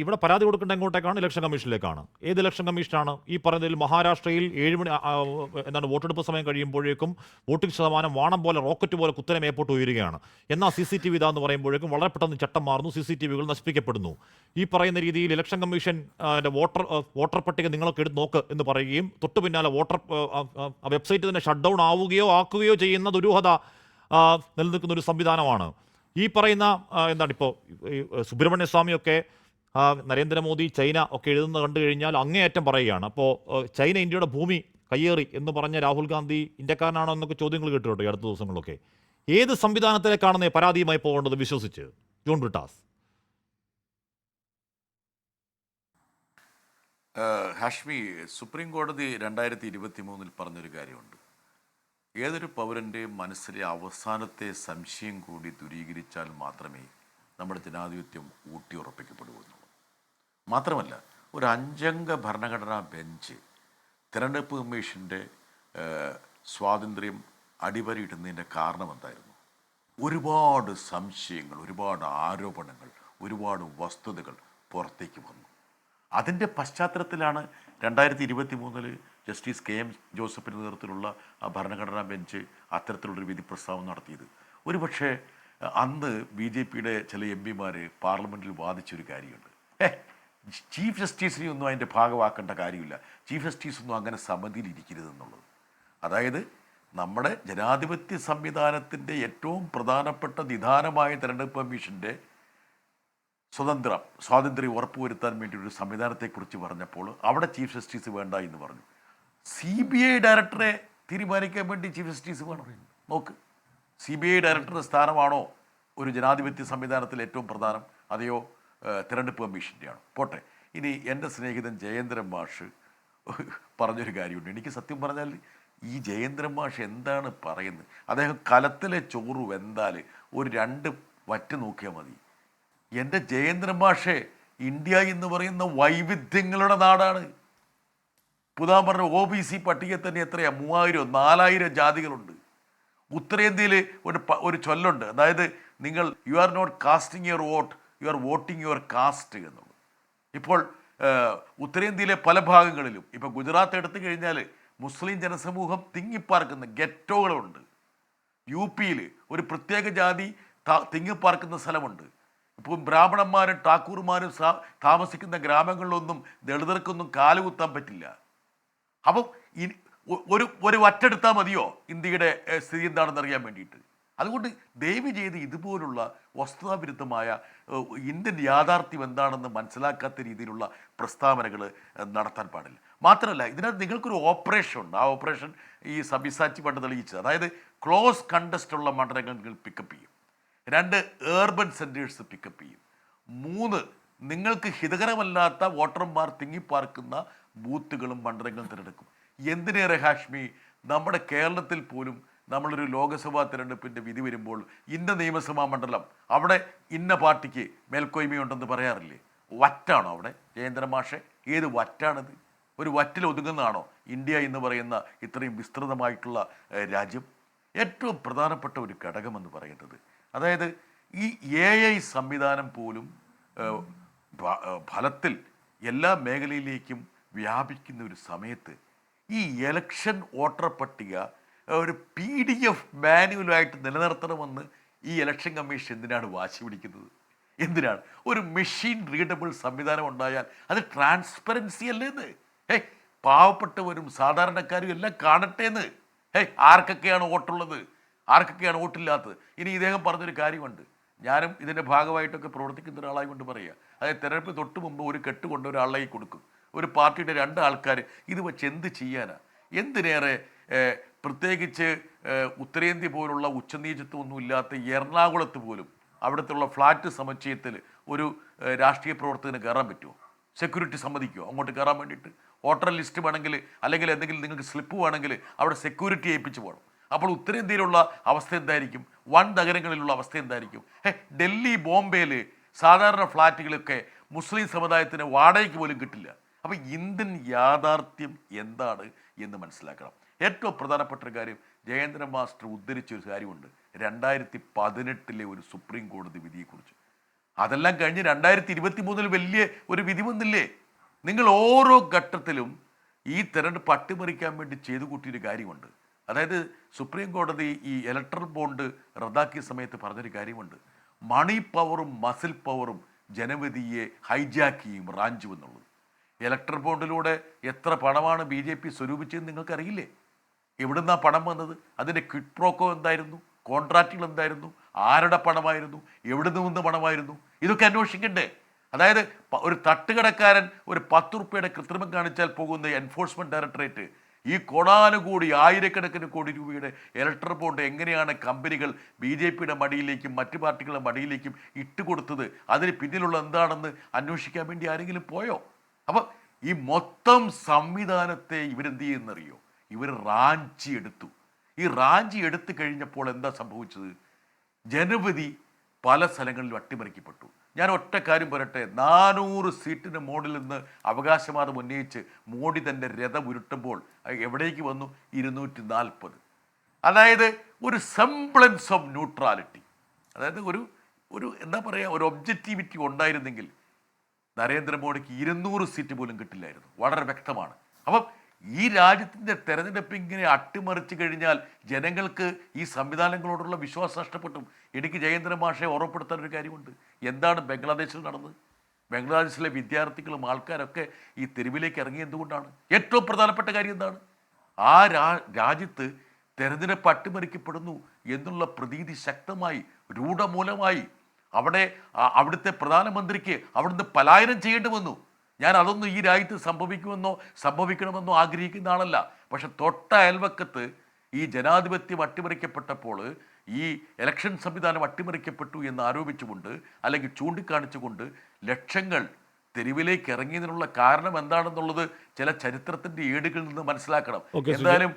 ഇവിടെ പരാതി കൊടുക്കേണ്ട എങ്ങോട്ടേക്കാണ്? ഇലക്ഷൻ കമ്മീഷനിലേക്കാണ്. ഏത് ഇലക്ഷൻ കമ്മീഷനാണ്? ഈ പറയുന്നതിൽ മഹാരാഷ്ട്രയിൽ 7 മണി എന്താണ് വോട്ടെടുപ്പ് സമയം കഴിയുമ്പോഴേക്കും വോട്ടിംഗ് ശതമാനം വാണം പോലെ റോക്കറ്റ് പോലെ കുത്തനെ മേപ്പോട്ട് ഉയരുകയാണ്. എന്നാൽ CCTV ഇതാന്ന് പറയുമ്പോഴേക്കും വളരെ പെട്ടെന്ന് ചട്ടം മാറുന്നു, CCTVകൾ നശിപ്പിക്കപ്പെടുന്നു. ഈ പറയുന്ന രീതിയിൽ ഇലക്ഷൻ കമ്മീഷൻ വോട്ടർ പട്ടിക നിങ്ങളൊക്കെ എടുത്ത് നോക്ക് എന്ന് പറയുകയും തൊട്ടു പിന്നാലെ വെബ്സൈറ്റ് തന്നെ ഷട്ട് ഡൗൺ ആക്കുകയോ ചെയ്യുന്ന ദുരൂഹത നിലനിൽക്കുന്ന ഒരു സംവിധാനമാണ്. ഈ പറയുന്ന എന്താണ് ഇപ്പോൾ സുബ്രഹ്മണ്യ സ്വാമിയൊക്കെ നരേന്ദ്രമോദി ചൈന ഒക്കെ എഴുതുന്നത് കണ്ടു കഴിഞ്ഞാൽ അങ്ങേയറ്റം പറയുകയാണ്. അപ്പോൾ ചൈന ഇന്ത്യയുടെ ഭൂമി കയ്യേറി എന്ന് പറഞ്ഞ രാഹുൽ ഗാന്ധി ഇന്ത്യക്കാരനാണോ എന്നൊക്കെ ചോദ്യങ്ങൾ കേട്ടിട്ടോ ഈ അടുത്ത ദിവസങ്ങളിലൊക്കെ. ഏത് സംവിധാനത്തിലേക്കാണെന്നേ പരാതിയുമായി പോകേണ്ടത് വിശ്വസിച്ച് ജോൺ ബ്രിട്ടാസ്? ഹാഷ്മി, സുപ്രീം കോടതി 2023 പറഞ്ഞൊരു കാര്യമുണ്ട്. ഏതൊരു പൗരൻ്റെയും മനസ്സിലെ അവസാനത്തെ സംശയം കൂടി ദൂരീകരിച്ചാൽ മാത്രമേ നമ്മുടെ ജനാധിപത്യം ഊട്ടിയുറപ്പിക്കപ്പെടുകയുള്ളൂ. മാത്രമല്ല, ഒരു 5 അംഗ ഭരണഘടനാ ബെഞ്ച് തിരഞ്ഞെടുപ്പ് കമ്മീഷൻ്റെ സ്വാതന്ത്ര്യം അടിവരയിടുന്നതിൻ്റെ കാരണം എന്തായിരുന്നു? ഒരുപാട് സംശയങ്ങൾ, ഒരുപാട് ആരോപണങ്ങൾ, ഒരുപാട് വസ്തുതകൾ പുറത്തേക്ക് വന്നു. അതിൻ്റെ പശ്ചാത്തലത്തിലാണ് 2023 ജസ്റ്റിസ് KM ജോസഫിൻ്റെ നേതൃത്വത്തിലുള്ള ഭരണഘടനാ ബെഞ്ച് അത്തരത്തിലുള്ളൊരു വിധി പ്രസ്താവന നടത്തിയത്. ഒരുപക്ഷെ അന്ന് BJPയുടെ ചില MP പാർലമെൻറ്റിൽ വാദിച്ചൊരു കാര്യമുണ്ട്. ചീഫ് ജസ്റ്റിസിനെ ഒന്നും അതിൻ്റെ ഭാഗമാക്കേണ്ട കാര്യമില്ല, ചീഫ് ജസ്റ്റിസൊന്നും അങ്ങനെ സമിതിയിൽ ഇരിക്കരുതെന്നുള്ളത്. അതായത് നമ്മുടെ ജനാധിപത്യ സംവിധാനത്തിൻ്റെ ഏറ്റവും പ്രധാനപ്പെട്ട നിദാനമായ തെരഞ്ഞെടുപ്പ് കമ്മീഷൻ്റെ സ്വാതന്ത്ര്യം ഉറപ്പുവരുത്താൻ വേണ്ടി ഒരു സംവിധാനത്തെക്കുറിച്ച് പറഞ്ഞപ്പോൾ അവിടെ ചീഫ് ജസ്റ്റിസ് വേണ്ട എന്ന് പറഞ്ഞു. CBI ഡയറക്ടറെ തീരുമാനിക്കാൻ വേണ്ടി ചീഫ് ജസ്റ്റിസ് വേണം. നോക്ക്, CBI ഡയറക്ടറുടെ സ്ഥാനമാണോ ഒരു ജനാധിപത്യ സംവിധാനത്തിൽ ഏറ്റവും പ്രധാനം, അതെയോ തിരഞ്ഞെടുപ്പ് കമ്മീഷൻ്റെയാണോ? പോട്ടെ. ഇനി എൻ്റെ സ്നേഹിതൻ ജയേന്ദ്രൻ മാഷ് പറഞ്ഞൊരു കാര്യമുണ്ട്. എനിക്ക് സത്യം പറഞ്ഞാൽ ഈ ജയേന്ദ്രൻ മാഷ് എന്താണ് പറയുന്നത്? അദ്ദേഹം കലത്തിലെ ചോറ് വെന്താൽ ഒരു 2 വറ്റ് നോക്കിയാൽ മതി. എൻ്റെ ജയേന്ദ്രൻ മാഷേ, ഇന്ത്യ എന്ന് പറയുന്ന വൈവിധ്യങ്ങളുടെ നാടാണ്. പുതാൻ പറഞ്ഞ OBC പട്ടികയിൽ തന്നെ എത്രയാ? 3000-4000 ജാതികളുണ്ട്. ഉത്തരേന്ത്യയിൽ ഒരു ചൊല്ലുണ്ട്, അതായത് നിങ്ങൾ you are not casting your vote, you are voting your caste എന്നുള്ളത്. ഇപ്പോൾ ഉത്തരേന്ത്യയിലെ പല ഭാഗങ്ങളിലും, ഇപ്പോൾ ഗുജറാത്ത് എടുത്തു കഴിഞ്ഞാൽ മുസ്ലിം ജനസമൂഹം തിങ്ങിപ്പാർക്കുന്ന ഗെറ്റോകളുണ്ട്. UPയിൽ ഒരു പ്രത്യേക ജാതി തിങ്ങിപ്പാർക്കുന്ന സ്ഥലമുണ്ട്. ഇപ്പോൾ ബ്രാഹ്മണന്മാരും ഠാക്കൂർമാരും താമസിക്കുന്ന ഗ്രാമങ്ങളിലൊന്നും ദളിതർക്കൊന്നും കാലുകുത്താൻ പറ്റില്ല. അപ്പം ഒരു വറ്റെടുത്താൽ മതിയോ ഇന്ത്യയുടെ സ്ഥിതി എന്താണെന്ന് അറിയാൻ വേണ്ടിയിട്ട്? അതുകൊണ്ട് ദയവ് ചെയ്ത് ഇതുപോലുള്ള വസ്തുതാവിരുദ്ധമായ ഇന്ത്യൻ യാഥാർത്ഥ്യം എന്താണെന്ന് മനസ്സിലാക്കാത്ത രീതിയിലുള്ള പ്രസ്താവനകൾ നടത്താൻ പാടില്ല. മാത്രമല്ല, ഇതിനകത്ത് നിങ്ങൾക്കൊരു ഓപ്പറേഷൻ ഉണ്ട്. ആ ഓപ്പറേഷൻ ഈ സബിസാച്ചി പണ്ട് തെളിയിച്ചത്, അതായത് ക്ലോസ് കണ്ടസ്റ്റ് ഉള്ള മണ്ഡലങ്ങൾ നിങ്ങൾ പിക്കപ്പ് ചെയ്യും. 2 ഏർബൻ സെൻറ്റേഴ്സ് പിക്കപ്പ് ചെയ്യും. 3 നിങ്ങൾക്ക് ഹിതകരമല്ലാത്ത വോട്ടർമാർ തിങ്ങിപ്പാർക്കുന്ന ബൂത്തുകളും മണ്ഡലങ്ങളും തിരഞ്ഞെടുക്കും. എന്തിനേറെ ഹാഷ്മി, നമ്മുടെ കേരളത്തിൽ പോലും നമ്മളൊരു ലോക്സഭാ തിരഞ്ഞെടുപ്പിൻ്റെ വിധി വരുമ്പോൾ ഇന്ന നിയമസഭാ മണ്ഡലം അവിടെ ഇന്ന പാർട്ടിക്ക് മേൽക്കോയ്മയുണ്ടെന്ന് പറയാറില്ലേ? വറ്റാണോ അവിടെ ജയേന്ദ്ര മാഷെ? ഏത് വറ്റാണത്? ഒരു വറ്റിൽ ഒതുങ്ങുന്നതാണോ ഇന്ത്യ എന്ന് പറയുന്ന ഇത്രയും വിസ്തൃതമായിട്ടുള്ള രാജ്യം? ഏറ്റവും പ്രധാനപ്പെട്ട ഒരു ഘടകമെന്ന് പറയുന്നത്, അതായത് ഈ AI സംവിധാനം പോലും ഫലത്തിൽ എല്ലാ മേഖലയിലേക്കും വ്യാപിക്കുന്ന ഒരു സമയത്ത് ഈ ഇലക്ഷൻ വോട്ടർ പട്ടിക ഒരു PDF മാനുവലായിട്ട് നിലനിർത്തണമെന്ന് ഈ ഇലക്ഷൻ കമ്മീഷൻ എന്തിനാണ് വാശി പിടിക്കുന്നത്? എന്തിനാണ്? ഒരു മെഷീൻ റീഡബിൾ സംവിധാനം ഉണ്ടായാൽ അത് ട്രാൻസ്പെറൻസി അല്ലേന്ന്? പാവപ്പെട്ടവരും സാധാരണക്കാരും എല്ലാം കാണട്ടെ എന്ന്. ആർക്കൊക്കെയാണ് വോട്ടുള്ളത്, ആർക്കൊക്കെയാണ് വോട്ടില്ലാത്തത്? ഇനി ഇദ്ദേഹം പറഞ്ഞൊരു കാര്യമുണ്ട്, ഞാനും ഇതിൻ്റെ ഭാഗമായിട്ടൊക്കെ പ്രവർത്തിക്കുന്ന ഒരാളായി കൊണ്ട് പറയുക. അതായത് തെരഞ്ഞെടുപ്പ് തൊട്ട് മുമ്പ് ഒരു കെട്ട് കൊണ്ട് ഒരാളായി കൊടുക്കും. ഒരു പാർട്ടിയുടെ 2 ആൾക്കാർ ഇത് വെച്ച് എന്ത് ചെയ്യാനാ? എന്തിനേറെ പ്രത്യേകിച്ച് ഉത്തരേന്ത്യ പോലുള്ള ഉച്ചനീചത്വമൊന്നും ഇല്ലാത്ത എറണാകുളത്ത് പോലും അവിടുത്തെ ഫ്ലാറ്റ് സമുച്ചയത്തിൽ ഒരു രാഷ്ട്രീയ പ്രവർത്തകന് കയറാൻ പറ്റുമോ? സെക്യൂരിറ്റി സമ്മതിക്കുമോ അങ്ങോട്ട് കയറാൻ വേണ്ടിയിട്ട്? വോട്ടർ ലിസ്റ്റ് വേണമെങ്കിൽ, അല്ലെങ്കിൽ എന്തെങ്കിലും നിങ്ങൾക്ക് സ്ലിപ്പ് വേണമെങ്കിൽ അവിടെ സെക്യൂരിറ്റി ഏൽപ്പിച്ച് പോകണം. അപ്പോൾ ഉത്തരേന്ത്യയിലുള്ള അവസ്ഥ എന്തായിരിക്കും? വൻ നഗരങ്ങളിലുള്ള അവസ്ഥ എന്തായിരിക്കും? ഡൽഹി, ബോംബെയിൽ സാധാരണ ഫ്ലാറ്റുകളൊക്കെ മുസ്ലിം സമുദായത്തിന് വാടകയ്ക്ക് പോലും കിട്ടില്ല. അപ്പോൾ ഇന്ത്യൻ യാഥാർത്ഥ്യം എന്താണ് എന്ന് മനസ്സിലാക്കണം. ഏറ്റവും പ്രധാനപ്പെട്ട ഒരു കാര്യം, ജയേന്ദ്ര മാസ്റ്റർ ഉദ്ധരിച്ചൊരു കാര്യമുണ്ട് 2018 ഒരു സുപ്രീം കോടതി വിധിയെക്കുറിച്ച്. അതെല്ലാം കഴിഞ്ഞ് 2023 വലിയ ഒരു വിധി വന്നില്ലേ? നിങ്ങൾ ഓരോ ഘട്ടത്തിലും ഈ തെരഞ്ഞെടുപ്പ് അട്ടിമറിക്കാൻ വേണ്ടി ചെയ്തു കൂട്ടിയൊരു കാര്യമുണ്ട്. അതായത് സുപ്രീം കോടതി ഈ ഇലക്ട്രൽ ബോണ്ട് റദ്ദാക്കിയ സമയത്ത് പറഞ്ഞൊരു കാര്യമുണ്ട്. മണി പവറും മസിൽ പവറും ജനവിധിയെ ഹൈജാക്ക് ചെയ്യും, റാഞ്ചും എന്നുള്ളത്. ഇലക്ട്രൽ ബോണ്ടിലൂടെ എത്ര പണമാണ് BJP സ്വരൂപിച്ചതെന്ന് നിങ്ങൾക്കറിയില്ലേ? എവിടുന്നാ പണം വന്നത്? അതിൻ്റെ ക്വിഡ് പ്രോക്കോ എന്തായിരുന്നു? കോൺട്രാക്റ്റുകൾ എന്തായിരുന്നു? ആരുടെ പണമായിരുന്നു? എവിടെ നിന്ന് പണമായിരുന്നു? ഇതൊക്കെ അന്വേഷിക്കണ്ടേ? അതായത് ഒരു തട്ടുകടക്കാരൻ ഒരു 10 രൂപയുടെ കൃത്രിമം കാണിച്ചാൽ പോകുന്ന എൻഫോഴ്സ്മെന്റ് ഡയറക്ടറേറ്റ് ഈ കോടാനുകൂടി ആയിരക്കണക്കിന് കോടി രൂപയുടെ ഇലക്ട്രൽ ബോണ്ട് എങ്ങനെയാണ് കമ്പനികൾ BJPയുടെ മടിയിലേക്കും മറ്റു പാർട്ടികളുടെ മടിയിലേക്കും ഇട്ടുകൊടുത്തത്, അതിന് പിന്നിലുള്ള എന്താണെന്ന് അന്വേഷിക്കാൻ വേണ്ടി ആരെങ്കിലും പോയോ? അപ്പം ഈ മൊത്തം സംവിധാനത്തെ ഇവരെന്ത് ചെയ്യുന്നറിയോ? ഇവർ റാഞ്ചി എടുത്തു. ഈ റാഞ്ചി എടുത്തു കഴിഞ്ഞപ്പോൾ എന്താ സംഭവിച്ചത്? ജനവിധി പല സ്ഥലങ്ങളിലും അട്ടിമറിക്കപ്പെട്ടു. ഞാൻ ഒറ്റ കാര്യം പറയട്ടെ, 400 സീറ്റിന് മോഡിൽ നിന്ന് അവകാശവാദം ഉന്നയിച്ച് മോഡി തൻ്റെ രഥം ഉരുട്ടുമ്പോൾ എവിടേക്ക് വന്നു? 240. അതായത് ഒരു സെംബ്ലൻസ് ഓഫ് ന്യൂട്രാലിറ്റി, അതായത് ഒരു എന്താ പറയുക, ഒരു ഒബ്ജക്റ്റിവിറ്റി ഉണ്ടായിരുന്നെങ്കിൽ നരേന്ദ്രമോദിക്ക് 200 സീറ്റ് പോലും കിട്ടില്ലായിരുന്നു. വളരെ വ്യക്തമാണ്. അപ്പം ഈ രാജ്യത്തിൻ്റെ തെരഞ്ഞെടുപ്പ് ഇങ്ങനെ അട്ടിമറിച്ച് കഴിഞ്ഞാൽ ജനങ്ങൾക്ക് ഈ സംവിധാനങ്ങളോടുള്ള വിശ്വാസം നഷ്ടപ്പെട്ടു. എനിക്ക് ജയേന്ദ്ര മാഷയെ ഓർമ്മപ്പെടുത്താൻ ഒരു കാര്യമുണ്ട്. എന്താണ് ബംഗ്ലാദേശിൽ നടന്നത്? ബംഗ്ലാദേശിലെ വിദ്യാർത്ഥികളും ആൾക്കാരൊക്കെ ഈ തെരുവിലേക്ക് ഇറങ്ങി എന്തുകൊണ്ടാണ്? ഏറ്റവും പ്രധാനപ്പെട്ട കാര്യം എന്താണ്? ആ രാജ്യത്ത് തെരഞ്ഞെടുപ്പ് അട്ടിമറിക്കപ്പെടുന്നു എന്നുള്ള പ്രതീതി ശക്തമായി രൂഢമൂലമായി അവിടുത്തെ പ്രധാനമന്ത്രിക്ക് അവിടുന്ന് പലായനം ചെയ്യേണ്ടി വന്നു. ഞാൻ അതൊന്നും ഈ രാജ്യത്ത് സംഭവിക്കണമെന്നോ ആഗ്രഹിക്കുന്ന ആളല്ല. പക്ഷെ തൊട്ട അയൽവക്കത്ത് ഈ ജനാധിപത്യം അട്ടിമറിക്കപ്പെട്ടപ്പോൾ, ഈ ഇലക്ഷൻ സംവിധാനം അട്ടിമറിക്കപ്പെട്ടു എന്ന് ആരോപിച്ചുകൊണ്ട് അല്ലെങ്കിൽ ചൂണ്ടിക്കാണിച്ചുകൊണ്ട് ലക്ഷങ്ങൾ തെരുവിലേക്ക് ഇറങ്ങിയതിനുള്ള കാരണം എന്താണെന്നുള്ളത് ചില ചരിത്രത്തിന്റെ ഏടുകളിൽ നിന്ന് മനസ്സിലാക്കണം. എന്തായാലും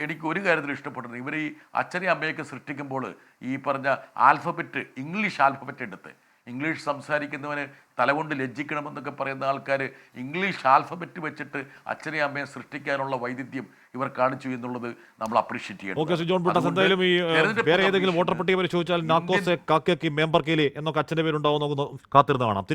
എനിക്ക് ഒരു കാര്യത്തിൽ ഇഷ്ടപ്പെടുന്നു, ഇവർ ഈ അച്ഛനെ അമ്മയൊക്കെ സൃഷ്ടിക്കുമ്പോൾ ഈ പറഞ്ഞ ആൽഫബറ്റ്, ഇംഗ്ലീഷ് ആൽഫബറ്റ് എടുത്ത്, ഇംഗ്ലീഷ് സംസാരിക്കുന്നവന് തലകൊണ്ട് ലജ്ജിക്കണമെന്നൊക്കെ പറയുന്ന ആൾക്കാർ ഇംഗ്ലീഷ് ആൽഫബറ്റ് വെച്ചിട്ട് അച്ഛനെ അമ്മയെ സൃഷ്ടിക്കാനുള്ള വൈദഗ്ധ്യം ഇവർ കാണിച്ചു എന്നുള്ളത് നമ്മൾ അപ്രീഷിയേറ്റ് ചെയ്യണം. എന്തായാലും ഈ വേറെ ഏതെങ്കിലും വോട്ടർ പട്ടിക പരിശോധിച്ചാൽ നാക്കോസെ കാക്കയ്ക്ക് മെമ്പർ കേലി എന്നൊക്കെ അച്ഛൻ്റെ പേരുണ്ടാവും, നമുക്ക് കാത്തിരുന്ന് കാണാം.